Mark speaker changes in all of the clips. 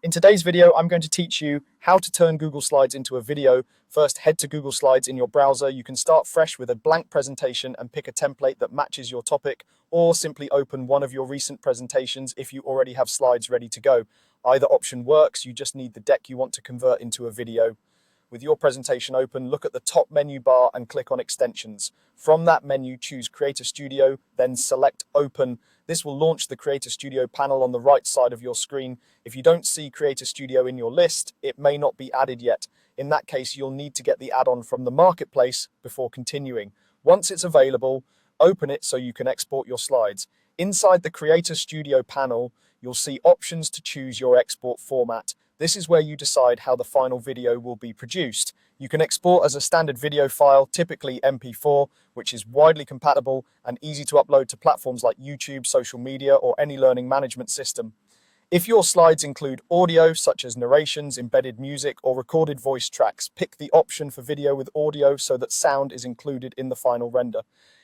Speaker 1: In today's video, I'm going to teach you how to turn Google Slides into a video. First, head to Google Slides in your browser. You can start fresh with a blank presentation and pick a template that matches your topic, or simply open one of your recent presentations if you already have slides ready to go. Either option works, you just need the deck you want to convert into a video. With your presentation open, look at the top menu bar and click on Extensions. From that menu, choose Creator Studio, then select Open. This will launch the Creator Studio panel on the right side of your screen. If you don't see Creator Studio in your list, it may not be added yet. In that case, you'll need to get the add-on from the marketplace before continuing. Once it's available, open it so you can export your slides. Inside the Creator Studio panel, you'll see options to choose your export format. This is where you decide how the final video will be produced. You can export as a standard video file, typically MP4, which is widely compatible and easy to upload to platforms like YouTube, social media, or any learning management system. If your slides include audio, such as narrations, embedded music, or recorded voice tracks, pick the option for video with audio so that sound is included in the final render.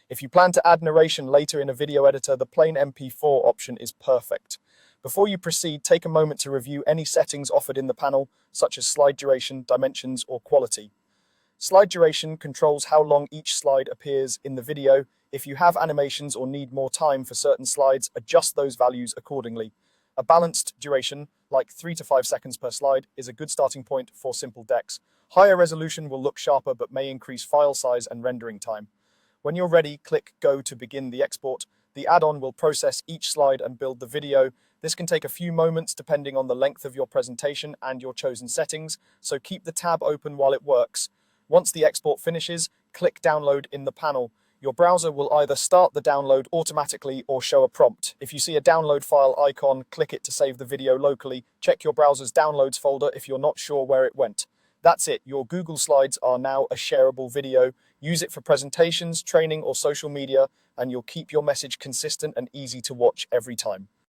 Speaker 1: If you plan to add narration later in a video editor, the plain MP4 option is perfect. Before you proceed, take a moment to review any settings offered in the panel, such as slide duration, dimensions, or quality. Slide duration controls how long each slide appears in the video. If you have animations or need more time for certain slides, adjust those values accordingly. A balanced duration, like 3 to 5 seconds per slide, is a good starting point for simple decks. Higher resolution will look sharper but may increase file size and rendering time. When you're ready, click Go to begin the export. The add-on will process each slide and build the video. This can take a few moments depending on the length of your presentation and your chosen settings, so keep the tab open while it works. Once the export finishes, click Download in the panel. Your browser will either start the download automatically or show a prompt. If you see a download file icon, click it to save the video locally. Check your browser's downloads folder if you're not sure where it went. That's it. Your Google Slides are now a shareable video. Use it for presentations, training, or social media, and you'll keep your message consistent and easy to watch every time.